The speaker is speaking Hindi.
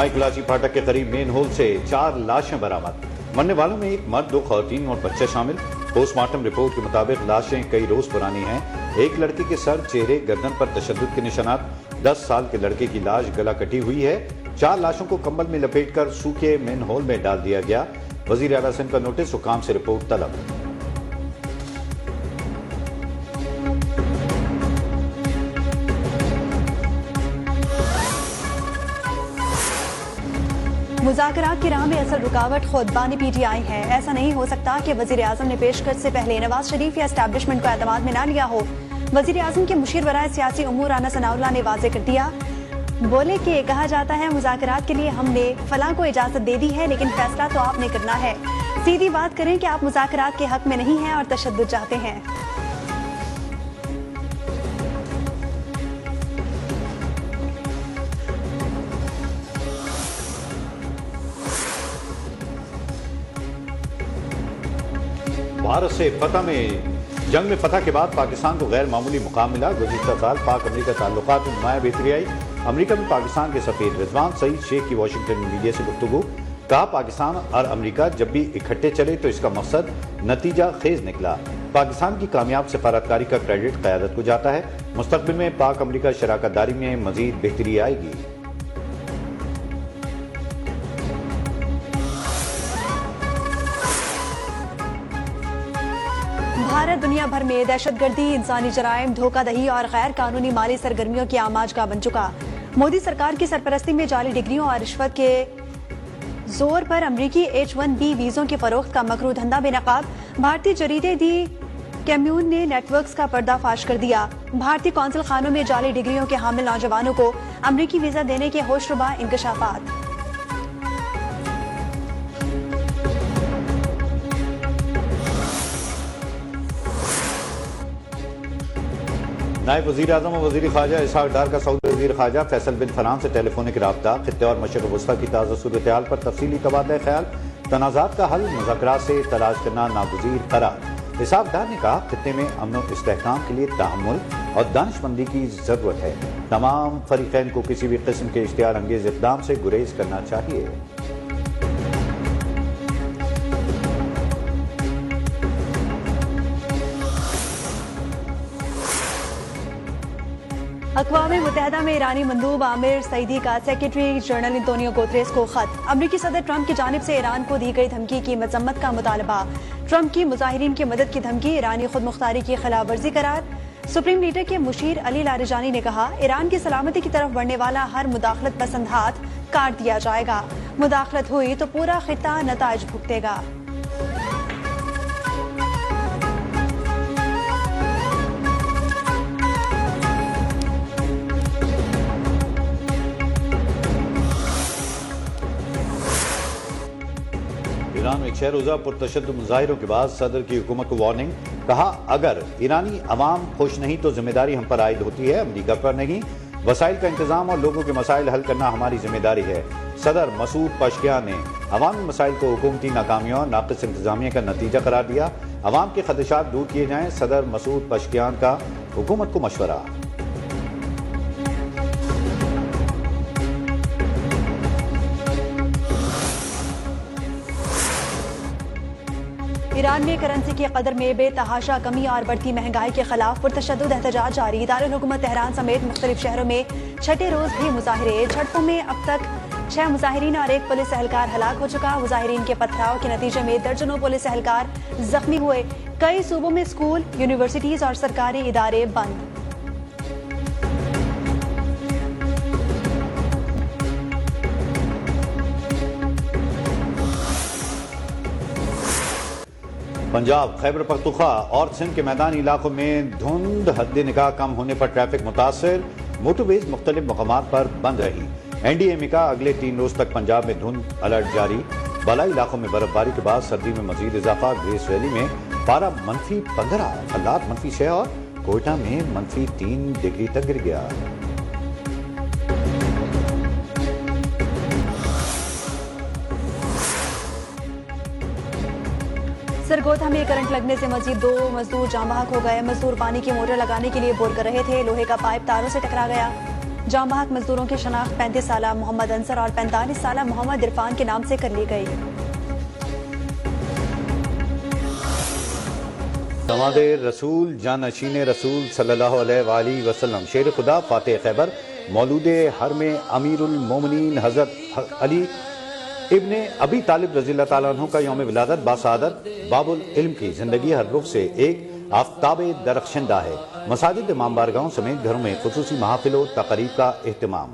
माई क्लासी फाटक के करीब मेन होल से 4 लाशें बरामद। मरने वालों में एक मर्द, 2 खवातीन और बच्चे शामिल। पोस्टमार्टम रिपोर्ट के मुताबिक लाशें कई रोज पुरानी हैं। एक लड़के के सर, चेहरे, गर्दन पर तशद्दुद के निशानात। 10 साल के लड़के की लाश गला कटी हुई है। 4 लाशों को कंबल में लपेटकर सूखे मेन होल में डाल दिया गया। वजीर आला सिंध का नोटिस, हुकाम से रिपोर्ट तलब। मुज़ाकरात की राह में असल रुकावट खुद बानी PTI है। ऐसा नहीं हो सकता कि वजीर आजम ने पेशकश से पहले नवाज शरीफ या एस्टैब्लिशमेंट को एतमाद में ना लिया हो। वजीर आजम के मुशीर वराए सियासी उमूर राना सनाउल्लाह ने वाजे कर दिया। बोले कि कहा जाता है मुज़ाकरात के लिए हमने फलां को इजाजत दे दी है, लेकिन फैसला तो आपने करना है। सीधी बात करें कि आप मुज़ाकरात के हक में नहीं हैं और तशद्दुद चाहते हैं। भारत से फतह में जंग में फतह के बाद पाकिस्तान को गैर मामूली मुकाम मिला। गुज़िश्ता साल पाक अमरीका ताल्लुकात में नुमाया बेहतरी आई। अमरीका में पाकिस्तान के सफीर रिजवान सईद शेख की वाशिंगटन में मीडिया से गुफ्तगू। कहा, पाकिस्तान और अमरीका जब भी इकट्ठे चले तो इसका मकसद नतीजा खेज निकला। पाकिस्तान की कामयाब सफारतकारी का क्रेडिट क़यादत को जाता है। मुस्तक़बिल में पाक अमरीका शराकतदारी में मजीद बेहतरी आएगी। भारत दुनिया भर में दहशतगर्दी, इंसानी जराइम, धोखाधड़ी और गैर कानूनी माली सरगर्मियों की आमाजगाह बन चुका। मोदी सरकार की सरपरस्ती में जाली डिग्रियों और रिश्वत के जोर पर अमरीकी H-1B वीजों के फरोख्त का मकरू धंधा बेनकाब। भारतीय जरीदे दी कैम्यून ने नेटवर्क्स का पर्दाफाश कर दिया। भारतीय कौंसिल खानों में जाली डिग्रियों के हामिल नौजवानों को अमरीकी वीजा देने के होशरुबा इंकशाफात। नायब वज़ीर आज़म और वज़ीर ख़ारजा इसहाक डार का सऊदी वज़ीर ख़ारजा फैसल बिन फरहान से टेलीफोनिक राब्ता। खित्ते और मशरिक़ वस्ता की ताज़ा सूरत-ए-हाल पर तफसीली तबादला ख्याल। तनाज़ात का हल मुज़ाकरात से तलाश करना नागुज़ीर करार। इसहाक डार ने कहा, खित्ते में अमन व इस्तेहकाम के लिए तहम्मुल और दानिशमंदी की ज़रूरत है। तमाम फ़रीक़ैन को किसी भी किस्म के इश्तिहार अंगेज़ इक़दाम से गुरेज करना चाहिए। अक़वाम मुत्तहिदा में ईरानी मंदूब आमिर सईदी का सेक्रेटरी जनरल एंटोनियो गुतेरेस को खत। अमरीकी सदर ट्रंप की जानिब से ईरान को दी गई धमकी की मजम्मत का मुतालबा। ट्रंप की मुजाहिरीन की मदद की धमकी ईरानी खुद मुख्तारी की खिलाफ वर्जी करार। सुप्रीम लीडर के मुशीर अली लारिजानी ने कहा, ईरान की सलामती की तरफ बढ़ने वाला हर मुदाखलत पसंद हाथ काट दिया जाएगा। मुदाखलत हुई तो पूरा खित्ता नताइज भुगतेगा। ईरान में एक 6 रोज़ा पुरतशद्दुद मुजाहिरों के बाद सदर की हुकूमत को वार्निंग। कहा, अगर ईरानी अवाम खुश नहीं तो जिम्मेदारी हम पर आयद होती है, अमरीका पर नहीं। वसाइल का इंतजाम और लोगों के मसाइल हल करना हमारी जिम्मेदारी है। सदर मसूद पशकियान ने अवामी मसाइल को हुकूमती नाकामियों और नाक़िस इंतजामिया का नतीजा करार दिया। अवाम के खदशात दूर किए जाएं, सदर मसूद पशकियान का हुकूमत को मशवरा। ईरान में करेंसी की कदर में बेतहाशा कमी और बढ़ती महंगाई के खिलाफ पुरतशद्दुद एहतजाज जारी। दारुल हुकूमत तेहरान समेत मुख्तलिफ शहरों में छठे रोज भी मुजाहिरे। झड़पों में अब तक 6 मुजाहिरीन और 1 पुलिस एहलकार हलाक हो चुका। मुजाहिरीन के पथराव के नतीजे में दर्जनों पुलिस एहलकार जख्मी हुए। कई सूबों में स्कूल, यूनिवर्सिटीज और सरकारी इदारे बंद। पंजाब, खैबर पख्तूनख्वा और सिंध के मैदानी इलाकों में धुंध हद निगाह कम होने पर ट्रैफिक मुतासर। मोटरवेज मुख्तलिफ मकामात पर बंद रही। NDMA का अगले 3 रोज तक पंजाब में धुंध अलर्ट जारी। बलाई इलाकों में बर्फबारी के बाद सर्दी में मजीद इजाफा। ग्रेस वैली में पारा -15, हालात -6 और कोयटा में -3 डिग्री तक गिर गया। सरगोधा में करंट लगने से मजीद 2 मजदूर जाँ बहक हो गए। मजदूर पानी की मोटर लगाने के लिए बोर कर रहे थे। लोहे का पाइप तारों से टकरा गया। जाम बहक मजदूरों की शनाख्त 35 साल मोहम्मद अंसर और 45 साल मोहम्मद इरफान के नाम से कर ली गई। दमादे रसूल जानशीन रसूल सल्लल्लाहु अलैहि वसल्लम शेर खुदा फातेह खैबर मौलूदे हरम अमीरुल मोमिनीन हजरत अली इब्ने अबी तालिब रज़ियल्लाहु ताला अन्हु का यौम विलादत बासादत बाबुल इल्म की जिंदगी हर रुख से एक आफ्ताब दरख्शंदा है। मसाजिद इमाम बारगाहों समेत घरों में खुसूसी महफिल और तकरीब का एहतमाम।